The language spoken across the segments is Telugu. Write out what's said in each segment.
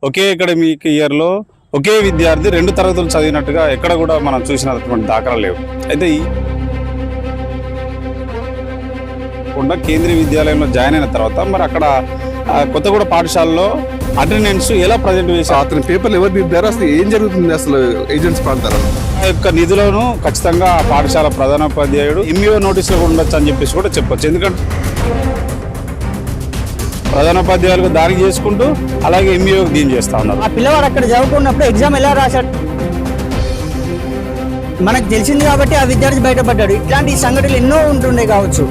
ఒకే అకాడమిక్ ఇయర్లో ఒకే విద్యార్థి 2 తరగతులు చదివినట్టుగా ఎక్కడ కూడా మనం చూసినటువంటి దాఖలాలు లేవు. అయితే కేంద్రీయ విద్యాలయంలో జాయిన్ అయిన తర్వాత మరి అక్కడ కొత్తగూడ పాఠశాలలో అటెండెన్స్ ఎలా ప్రజెంట్ చేసి అతని పేపర్లు ఎవరు దిద్దారో అసలు ఏం జరుగుతుంది అసలు ఏజెంట్స్ ప్రాంతాలు ఆ యొక్క నిధులను ఖచ్చితంగా పాఠశాల ప్రధానోపాధ్యాయుడు ఎంఈఓ నోటీసులో ఉండొచ్చు అని చెప్పేసి కూడా చెప్పొచ్చు. ఎందుకంటే ప్రధానోపాధ్యాయులకు దానికి చేసుకుంటూ అలాగే ఎంఈఓ దీన్ని చేస్తా ఉన్నారు. ఆ పిల్లవాడు అక్కడ చదువుకున్నప్పుడు ఎగ్జామ్ ఎలా రాశాడు మనకు తెలిసింది కాబట్టి ఆ విద్యార్థి బయటపడ్డాడు. ఇట్లాంటి సంఘటనలు ఎన్నో ఉంటుండే కావచ్చు.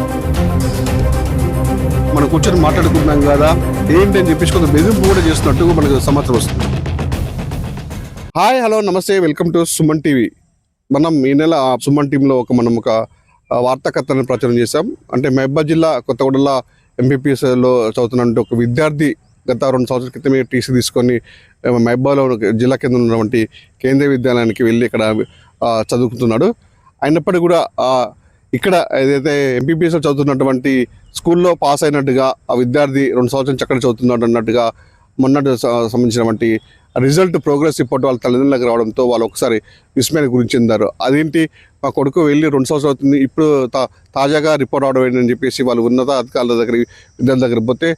మనం కూర్చొని మాట్లాడుకుంటున్నాం కదా ఏంటి అని చెప్పేసి కొంత బెదింపు కూడా చేస్తున్నట్టు మనకు సమాచారం వస్తుంది. హాయ్ హలో నమస్తే, వెల్కమ్ టు సుమన్ టీవీ. మనం ఈ నెల సుమన్ టీంలో మనం ఒక వార్తా కథనాన్ని ప్రచారం చేశాం. అంటే మహబూబాబాద్ జిల్లా కొత్తగూడలో ఎంపీపీఎస్లో చదువుతున్నటువంటి ఒక విద్యార్థి గత 2 సంవత్సరాల క్రితమే టీసీ తీసుకొని మహబూబాబాద్లో జిల్లా కేంద్రంలో ఉన్నటువంటి కేంద్రీయ విద్యాలయానికి వెళ్ళి ఇక్కడ చదువుకుంటున్నాడు. అయినప్పటికీ కూడా ఇక్కడ ఏదైతే ఎంపీపీఎస్లో చదువుతున్నటువంటి స్కూల్లో పాస్ అయినట్టుగా ఆ విద్యార్థి 2 సంవత్సరాల నుంచి అక్కడ చదువుతున్నాడు అన్నట్టుగా మొన్నటి సంబంధించినటువంటి రిజల్ట్ ప్రోగ్రెస్ రిపోర్ట్ వాళ్ళ తల్లిదండ్రులకు రావడంతో వాళ్ళు ఒకసారి విస్మయానికి గురించి చెందారు. అదేంటి మా కొడుకు వెళ్ళి 2 సంవత్సరాలు అవుతుంది, ఇప్పుడు తాజాగా రిపోర్ట్ రావడం ఏంటని చెప్పేసి వాళ్ళు ఉన్నత అధికారుల దగ్గర విద్యార్థుల దగ్గర పోతే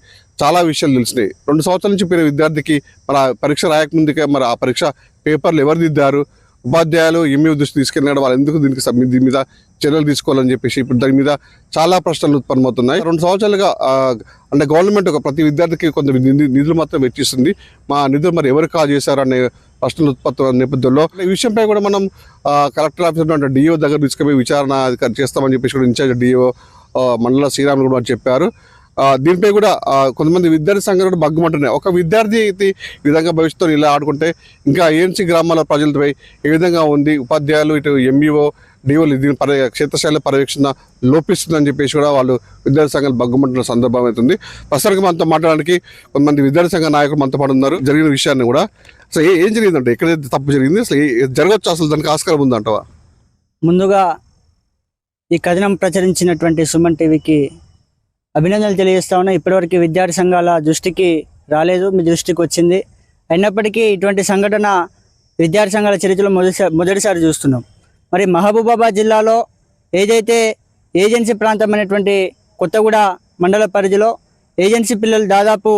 చాలా విషయాలు తెలిసినాయి. 2 సంవత్సరాల నుంచి పోయిన విద్యార్థికి మరి ఆ పరీక్ష రాయకముందుకే మరి ఆ పరీక్ష పేపర్లు ఎవరు దిద్దారు, ఉపాధ్యాయులు ఎంఈఓ దృష్టి తీసుకెళ్ళినాడు, వాళ్ళు ఎందుకు దీని మీద చర్యలు తీసుకోవాలని చెప్పేసి ఇప్పుడు దాని మీద చాలా ప్రశ్నలు ఉత్పన్నమవుతున్నాయి. 2 సంవత్సరాలుగా అంటే గవర్నమెంట్ ప్రతి విద్యార్థికి కొంత నిధులు మాత్రం వెచ్చిస్తుంది. మా నిధులు మరి ఎవరు కాల్ చేశారు అనే ప్రశ్నలు ఉత్పత్తి నేపథ్యంలో ఈ విషయంపై కూడా మనం కలెక్టర్ ఆఫీసర్ డిఓ దగ్గర తీసుకుపోయి విచారణ చేస్తామని చెప్పేసి కూడా ఇన్ఛార్జ్ డిఓ మండల శ్రీరాములు కూడా చెప్పారు. దీనిపై కూడా కొంతమంది విద్యార్థి సంఘాలు కూడా బగ్గుమంటున్నాయి. ఒక విద్యార్థి అయితే ఈ విధంగా భవిష్యత్తులో ఇలా ఆడుకుంటే ఇంకా ఏఎన్సీ గ్రామాల ప్రజలపై ఏ విధంగా ఉంది, ఉపాధ్యాయులు ఇటు ఎంఈఓ డిఓలు దీని క్షేత్రస్థాయిలో పర్యవేక్షణ లోపిస్తుందని చెప్పేసి కూడా వాళ్ళు విద్యార్థి సంఘాలు బగ్గుమంటున్న సందర్భం అవుతుంది. ప్రస్తుతానికి మనతో మాట్లాడడానికి కొంతమంది విద్యార్థి సంఘ నాయకులు మనతో పాటు ఉన్నారు. జరిగిన విషయాన్ని కూడా అసలు ఏం జరిగిందంటే ఎక్కడైతే తప్పు జరిగింది అసలు జరగవచ్చు, అసలు దానికి ఆస్కారం ఉందంటవా? ముందుగా ఈ కథనం ప్రచురించినటువంటి సుమన్ టీవీకి అభినందనలు తెలియజేస్తా ఉన్నా. ఇప్పటివరకు విద్యార్థి సంఘాల దృష్టికి రాలేదు, మీ దృష్టికి వచ్చింది. అయినప్పటికీ ఇటువంటి సంఘటన విద్యార్థి సంఘాల చరిత్రలో మొదటిసారి చూస్తున్నాం. మరి మహబూబాబాద్ జిల్లాలో ఏదైతే ఏజెన్సీ ప్రాంతమైనటువంటి కొత్తగూడ మండల పరిధిలో ఏజెన్సీ పిల్లలు దాదాపు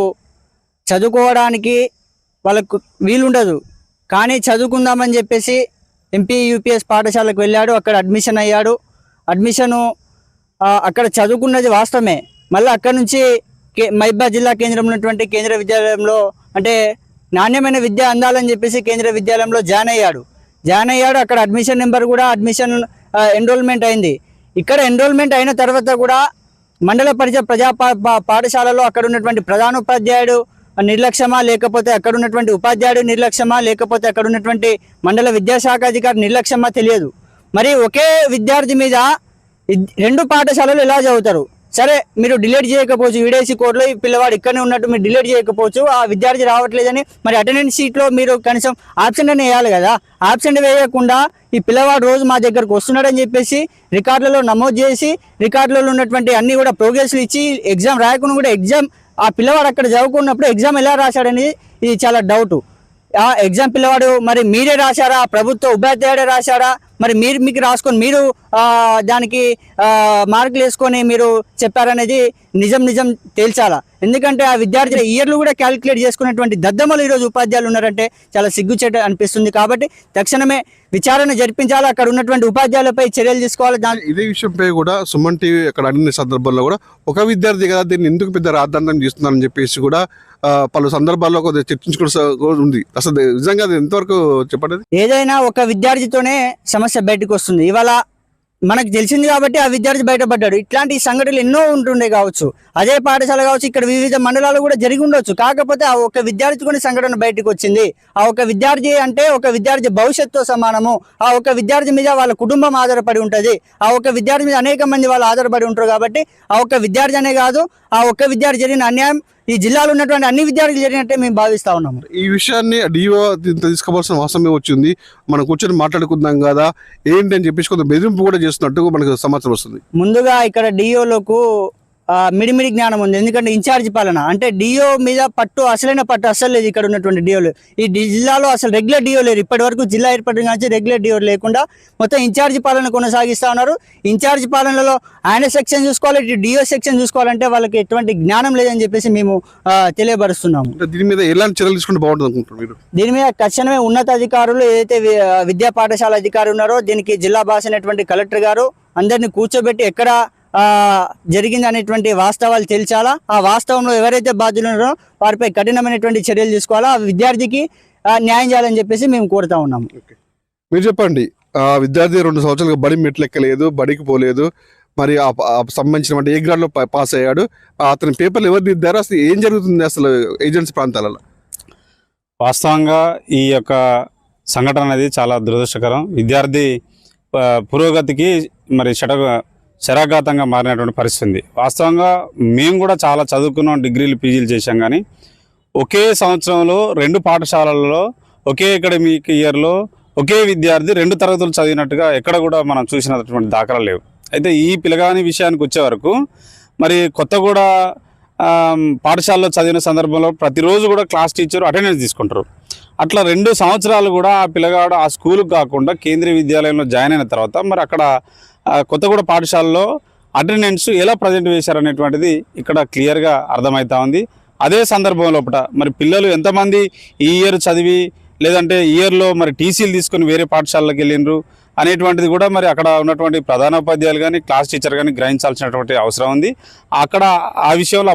చదువుకోవడానికి వాళ్ళకు వీలుండదు, కానీ చదువుకుందామని చెప్పేసి ఎంపీ యూపీఎస్ పాఠశాలకు వెళ్ళాడు, అక్కడ అడ్మిషన్ అయ్యాడు. అక్కడ చదువుకున్నది వాస్తవమే. మళ్ళీ అక్కడ నుంచి మహబూబాబాద్ జిల్లా కేంద్రంలో ఉన్నటువంటి కేంద్రీయ విద్యాలయంలో అంటే నాణ్యమైన విద్య అందాలని చెప్పేసి కేంద్రీయ విద్యాలయంలో జాయిన్ అయ్యాడు. అక్కడ అడ్మిషన్ నెంబర్ కూడా ఎన్రోల్మెంట్ అయింది. ఇక్కడ ఎన్రోల్మెంట్ అయిన తర్వాత కూడా మండల పరిషత్ ప్రజా పాఠశాలలో అక్కడ ఉన్నటువంటి ప్రధానోపాధ్యాయుడు నిర్లక్ష్యమా, లేకపోతే అక్కడ ఉన్నటువంటి ఉపాధ్యాయుడు నిర్లక్ష్యమా, లేకపోతే అక్కడ ఉన్నటువంటి మండల విద్యాశాఖ అధికారి నిర్లక్ష్యమా తెలియదు. మరి ఒకే విద్యార్థి మీద 2 పాఠశాలలు ఎలా చదువుతారు? సరే, మీరు డిలీట్ చేయకపోవచ్చు, విడేసి కోడ్లో ఈ పిల్లవాడు ఇక్కడనే ఉన్నట్టు మీరు డిలీట్ చేయకపోవచ్చు, ఆ విద్యార్థి రావట్లేదని మరి అటెండెన్స్ షీట్లో మీరు కనీసం ఆబ్సెంట్ అని వేయాలి కదా. ఆబ్సెంట్ వేయకుండా ఈ పిల్లవాడు రోజు మా దగ్గరకు వస్తున్నాడని చెప్పేసి రికార్డులలో నమోదు చేసి రికార్డులలో ఉన్నటువంటి అన్ని కూడా ప్రోగ్రెస్లు ఇచ్చి ఎగ్జామ్ రాయకుండా కూడా ఆ పిల్లవాడు అక్కడ చదువుకున్నప్పుడు ఎగ్జామ్ ఎలా రాశాడని ఇది చాలా డౌట్. ఆ ఎగ్జామ్ పిల్లవాడు మరి మీరే రాశారా, ప్రభుత్వ ఉపాధ్యాయుడే రాశారా, మరి మీకు రాసుకొని మీరు దానికి మార్కులు వేసుకొని మీరు చెప్పారనేది నిజం తేల్చాలా. ఎందుకంటే ఆ విద్యార్థుల ఇయర్లు కూడా క్యాలిక్యులేట్ చేసుకునేటువంటి దద్దమ్మలు ఈరోజు ఉపాధ్యాయులు ఉన్నారంటే చాలా సిగ్గుచేట అనిపిస్తుంది. కాబట్టి తక్షణమే విచారణ జరిపించాలి, అక్కడ ఉన్నటువంటి ఉపాధ్యాయులపై చర్యలు తీసుకోవాలి. ఇదే విషయంపై కూడా సుమన్ టీవీ అక్కడ అన్ని సందర్భాల్లో కూడా ఒక విద్యార్థి కదా దీన్ని ఎందుకు పెద్ద రాద్ధాంతం చేస్తున్నారని చెప్పేసి కూడా పలు సందర్భాల్లో కొద్దిగా చర్చించుకోవడం ఉంది. అసలు నిజంగా అది ఎంతవరకు చెప్పండి. ఏదైనా ఒక విద్యార్థితోనే సమస్య బయటకు వస్తుంది. ఇవాళ మనకు తెలిసింది కాబట్టి ఆ విద్యార్థి బయటపడ్డాడు. ఇట్లాంటి సంఘటనలు ఎన్నో ఉంటుండే కావచ్చు, అదే పాఠశాల కావచ్చు, ఇక్కడ వివిధ మండలాలు కూడా జరిగి ఉండొచ్చు. కాకపోతే ఆ ఒక విద్యార్థి కొన్ని సంఘటన బయటకు వచ్చింది. ఆ ఒక విద్యార్థి అంటే ఒక విద్యార్థి భవిష్యత్తుతో సమానము. ఆ ఒక విద్యార్థి మీద వాళ్ళ కుటుంబం ఆధారపడి ఉంటుంది. ఆ ఒక విద్యార్థి మీద అనేక మంది వాళ్ళు ఆధారపడి ఉంటారు. కాబట్టి ఆ ఒక్క విద్యార్థి అనే కాదు, ఆ ఒక్క విద్యార్థి జరిగిన అన్యాయం ఈ జిల్లాలో ఉన్నటువంటి అన్ని విద్యార్థులు జరిగినట్టే మేము భావిస్తా ఉన్నాము. ఈ విషయాన్ని డిఓ తీసుకోవాల్సిన అవసరమే వచ్చింది. మనం కూర్చొని మాట్లాడుకుందాం కదా ఏంటి అని చెప్పేసి కొంత బెదింపు కూడా చేస్తున్నట్టు మనకు సమాచారం వస్తుంది. ముందుగా ఇక్కడ డిఓలకు మిడిమిడి జ్ఞానం ఉంది. ఎందుకంటే ఇన్ఛార్జ్ పాలన అంటే డిఓ మీద పట్టు అసలైన పట్టు అసలు లేదు ఇక్కడ ఉన్నటువంటి డిఓలు. ఈ జిల్లాలో అసలు రెగ్యులర్ డిఓ లేరు. ఇప్పటి వరకు జిల్లా ఏర్పడిన నుంచి రెగ్యులర్ డిఓ లేకుండా మొత్తం ఇన్ఛార్జ్ పాలన కొనసాగిస్తూ ఉన్నారు. ఇన్ఛార్జ్ పాలనలో ఆయన సెక్షన్ చూసుకోవాలి, ఇటు డిఓ సెక్షన్ చూసుకోవాలంటే వాళ్ళకి ఎటువంటి జ్ఞానం లేదని చెప్పేసి మేము తెలియపరుస్తున్నాము. దీని మీద ఎలాంటి చర్యలు తీసుకుంటే బాగుంటుంది అనుకుంటారు మీరు? దీని మీద తక్షణమే ఉన్నతాధికారులు ఏదైతే విద్యా పాఠశాల అధికారి ఉన్నారో దీనికి జిల్లా బాస్ అయినటువంటి కలెక్టర్ గారు అందరినీ కూర్చోబెట్టి ఎక్కడ జరిగింది అనేటువంటి వాస్తవాలు తెలిసాలా. ఆ వాస్తవంలో ఎవరైతే బాధ్యులు ఉన్నారో వారిపై కఠినమైనటువంటి చర్యలు తీసుకోవాలా. ఆ విద్యార్థికి న్యాయం చేయాలని చెప్పేసి మేము కోరుతా ఉన్నాము. మీరు చెప్పండి, విద్యార్థి 2 సంవత్సరాలుగా బడి మెట్లెక్కలేదు, బడికి పోలేదు, మరి సంబంధించిన ఏ గ్రాడ్లో పాస్ అయ్యాడు, అతని పేపర్లు ఎవరు దిద్దారు, అసలు ఏం జరుగుతుంది అసలు ఏజెన్సీ ప్రాంతాలలో? వాస్తవంగా ఈ యొక్క సంఘటన అనేది చాలా దురదృష్టకరం. విద్యార్థి పురోగతికి మరి శరాఘాతంగా మారినటువంటి పరిస్థితి ఉంది. వాస్తవంగా మేము కూడా చాలా చదువుకున్నాం, డిగ్రీలు పీజీలు చేశాం, కానీ ఒకే సంవత్సరంలో 2 పాఠశాలల్లో ఒకే అకాడమిక్ ఇయర్లో ఒకే విద్యార్థి 2 తరగతులు చదివినట్టుగా ఎక్కడ కూడా మనం చూసినటువంటి దాఖలాలు లేవు. అయితే ఈ పిల్లగాని విషయానికి వచ్చే వరకు మరి కొత్తగూడ పాఠశాలలో చదివిన సందర్భంలో ప్రతిరోజు కూడా క్లాస్ టీచర్ అటెండెన్స్ తీసుకుంటారు. అట్లా 2 సంవత్సరాలు కూడా ఆ పిల్లగాడు ఆ స్కూలుకు కాకుండా కేంద్రీయ విద్యాలయంలో జాయిన్ అయిన తర్వాత మరి అక్కడ కొత్తగూడ పాఠశాలలో అటెండెన్స్ ఎలా ప్రజెంట్ చేశారనేటువంటిది ఇక్కడ క్లియర్గా అర్థమవుతా ఉంది. అదే సందర్భం లోపల మరి పిల్లలు ఎంతమంది ఈ ఇయర్ చదివి లేదంటే ఇయర్లో మరి టీసీలు తీసుకొని వేరే పాఠశాలలకు వెళ్ళిండ్రు అనేటువంటిది కూడా మరి అక్కడ ఉన్నటువంటి ప్రధానోపాధ్యాయులు కానీ క్లాస్ టీచర్ కానీ గ్రహించాల్సినటువంటి అవసరం ఉంది. అక్కడ ఆ విషయంలో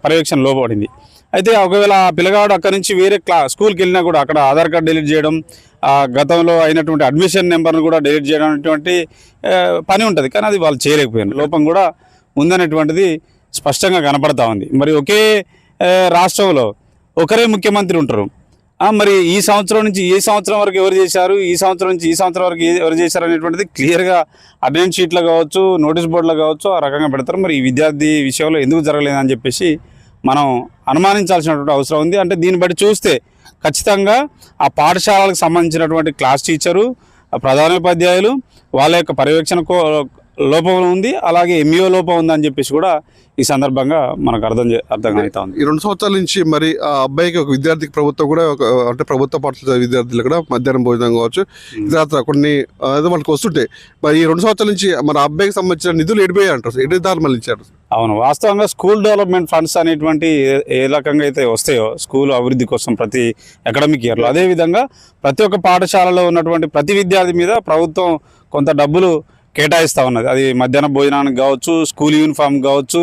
పర్యవేక్షణ లోపడింది. అయితే ఒకవేళ ఆ పిల్లగాడు అక్కడ నుంచి వేరే స్కూల్కి వెళ్ళినా కూడా అక్కడ ఆధార్ కార్డు డిలీట్ చేయడం, గతంలో అయినటువంటి అడ్మిషన్ నెంబర్ను కూడా డిలీట్ చేయడం అనేటువంటి పని ఉంటుంది, కానీ అది వాళ్ళు చేయలేకపోయారు. లోపం కూడా ఉందనేటువంటిది స్పష్టంగా కనపడతా ఉంది. మరి ఒకే రాష్ట్రంలో ఒకరే ముఖ్యమంత్రి ఉంటారు. మరి ఈ సంవత్సరం నుంచి ఈ సంవత్సరం వరకు ఎవరు చేశారు, ఈ సంవత్సరం నుంచి ఈ సంవత్సరం వరకు ఎవరు చేశారు అనేటువంటిది క్లియర్గా అటెండెన్స్ షీట్లో కావచ్చు, నోటీస్ బోర్డులో కావచ్చు ఆ రకంగా పెడతారు. మరి ఈ విద్యార్థి విషయంలో ఎందుకు జరగలేదని చెప్పేసి మనం అనుమానించాల్సినటువంటి అవసరం ఉంది. అంటే దీన్ని బట్టి చూస్తే ఖచ్చితంగా ఆ పాఠశాలకు సంబంధించినటువంటి క్లాస్ టీచరు, ప్రధానోపాధ్యాయులు వాళ్ళ యొక్క పర్యవేక్షణ లోపం ఉంది, అలాగే ఎంఈఓ లోపం ఉందని చెప్పేసి కూడా ఈ సందర్భంగా మనకు అర్థమవుతా ఉంది. ఈ 2 సంవత్సరాల నుంచి మరి ఆ అబ్బాయికి ఒక విద్యార్థికి ప్రభుత్వం కూడా అంటే ప్రభుత్వ పాఠశాల విద్యార్థులు కూడా మధ్యాహ్నం భోజనం కావచ్చు తర్వాత కొన్ని ఏదో వాళ్ళకి వస్తుంటాయి. మరి ఈ 2 సంవత్సరాల నుంచి మన అబ్బాయికి సంబంధించిన నిధులు ఎడిపోయాయి అంటారు, ఎటు దారి మళ్ళీ ఇచ్చారు? అవును, వాస్తవంగా స్కూల్ డెవలప్మెంట్ ఫండ్స్ అనేటువంటి ఏ రకంగా అయితే వస్తాయో స్కూల్ అభివృద్ధి కోసం ప్రతి అకాడమిక్ ఇయర్లో, అదేవిధంగా ప్రతి ఒక్క పాఠశాలలో ఉన్నటువంటి ప్రతి విద్యార్థి మీద ప్రభుత్వం కొంత డబ్బులు కేటాయిస్తూ ఉన్నది. అది మధ్యాహ్న భోజనానికి కావచ్చు, స్కూల్ యూనిఫామ్ కావచ్చు,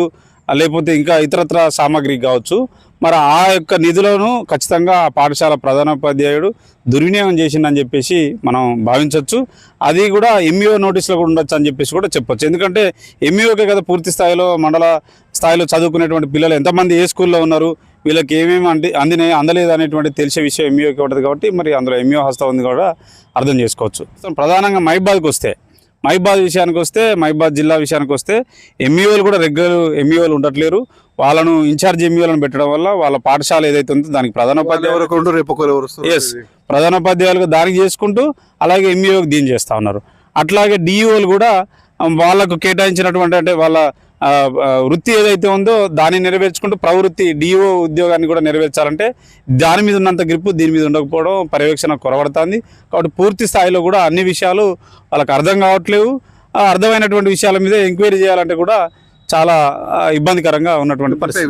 లేకపోతే ఇంకా ఇతరత్ర సామాగ్రికి కావచ్చు. మరి ఆ యొక్క నిధులను ఖచ్చితంగా ఆ పాఠశాల ప్రధానోపాధ్యాయుడు దుర్వినియోగం చేసిందని చెప్పేసి మనం భావించవచ్చు. అది కూడా ఎంఈఓ నోటీసులో కూడా ఉండొచ్చు అని చెప్పేసి కూడా చెప్పొచ్చు. ఎందుకంటే ఎంఈఓకే కదా పూర్తి స్థాయిలో మండల స్థాయిలో చదువుకునేటువంటి పిల్లలు ఎంతమంది ఏ స్కూల్లో ఉన్నారు, వీళ్ళకి ఏమేమి అందినాయి అందలేదు అనేటువంటి తెలిసే విషయం ఎంఈఓకి ఉంటుంది. కాబట్టి మరి అందులో ఎంఈఓ హస్తం ఉంది కూడా అర్థం చేసుకోవచ్చు. ప్రధానంగా మహిబాద్ విషయానికి వస్తే, మహిబాద్ జిల్లా విషయానికి వస్తే ఎంఈఓలు కూడా రెగ్యులర్ ఎంఈఓలు ఉండట్లేరు. వాళ్ళను ఇన్ఛార్జ్ ఎంఈఓలను పెట్టడం వల్ల వాళ్ళ పాఠశాల ఏదైతే ఉందో దానికి ప్రధానోపాధ్యాయులుగా దానికి చేసుకుంటూ అలాగే ఎంఈఓకి దీన్ని చేస్తూ ఉన్నారు. అట్లాగే డిఈఓలు కూడా వాళ్ళకు కేటాయించినటువంటి అంటే వాళ్ళ వృత్తి ఏదైతే ఉందో దాన్ని నెరవేర్చుకుంటూ ప్రవృత్తి డిఓ ఉద్యోగాన్ని కూడా నెరవేర్చాలంటే దాని మీద ఉన్నంత గ్రిప్పు దీని మీద ఉండకపోవడం పర్యవేక్షణ కొరబడుతుంది. కాబట్టి పూర్తి స్థాయిలో కూడా అన్ని విషయాలు వాళ్ళకి అర్థం కావట్లేవు. అర్థమైనటువంటి విషయాల మీద ఎంక్వైరీ చేయాలంటే కూడా చాలా ఇబ్బందికరంగా ఉన్నటువంటి పరిస్థితి.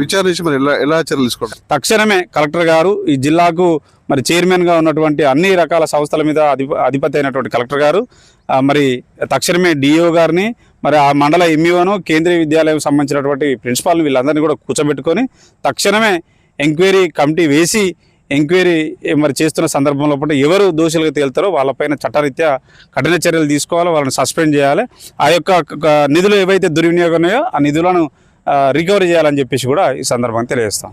ఎలా చర్యలు తీసుకోవడం? తక్షణమే కలెక్టర్ గారు ఈ జిల్లాకు మరి చైర్మన్గా ఉన్నటువంటి అన్ని రకాల సంస్థల మీద అధిపతి అయినటువంటి కలెక్టర్ గారు మరి తక్షణమే డిఓ గారిని మరి ఆ మండల ఎంఈఓను కేంద్రీయ విద్యాలయం సంబంధించినటువంటి ప్రిన్సిపాల్ని వీళ్ళందరినీ కూడా కూర్చోబెట్టుకొని తక్షణమే ఎంక్వైరీ కమిటీ వేసి ఎంక్వైరీ మరి చేస్తున్న సందర్భంలో ఎవరు దోషులుగా తేలుతారో వాళ్ళపైన చట్టరీత్యా కఠిన చర్యలు తీసుకోవాలి, వాళ్ళని సస్పెండ్ చేయాలి. ఆ యొక్క నిధులు ఏవైతే దుర్వినియోగం ఉన్నాయో ఆ నిధులను రికవరీ చేయాలని చెప్పేసి కూడా ఈ సందర్భంగా తెలియజేస్తాం.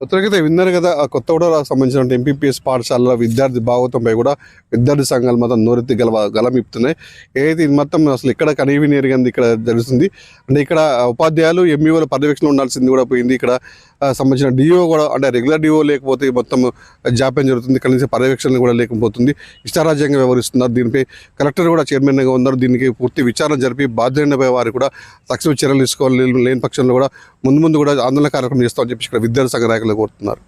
మొత్తానికైతే విన్నారు కదా ఆ కొత్తగూడలో సంబంధించిన ఎంపీపీఎస్ పాఠశాలలో విద్యార్థి భాగవతంపై కూడా విద్యార్థి సంఘాలు మొత్తం నోరెత్తి గలం ఇప్పుతున్నాయి. ఏదైతే ఇది మొత్తం అసలు ఇక్కడ కనీవి నేరుగా ఇక్కడ జరుగుతుంది. అంటే ఇక్కడ ఉపాధ్యాయులు ఎంఈఓల పర్యవేక్షణ ఉండాల్సింది కూడా పోయింది. ఇక్కడ సంబంధించిన డిఓ కూడా అంటే రెగ్యులర్ డిఓ లేకపోతే మొత్తం జాప్యం జరుగుతుంది. కనీసం పర్యవేక్షణ కూడా లేకపోతుంది. ఇష్టారాజ్యంగా వ్యవహరిస్తున్నారు. దీనిపై కలెక్టర్ కూడా చైర్మన్గా ఉన్నారు. దీనికి పూర్తి విచారణ జరిపి బాధ్యులైన వారు కూడా తక్షణ చర్యలు తీసుకోవాలి. లేని పక్షంలో కూడా ముందు కూడా ఆందోళన కార్యక్రమం చేస్తామని చెప్పి ఇక్కడ విద్యార్థి సంఘ నాయకులు కోరుతున్నారు.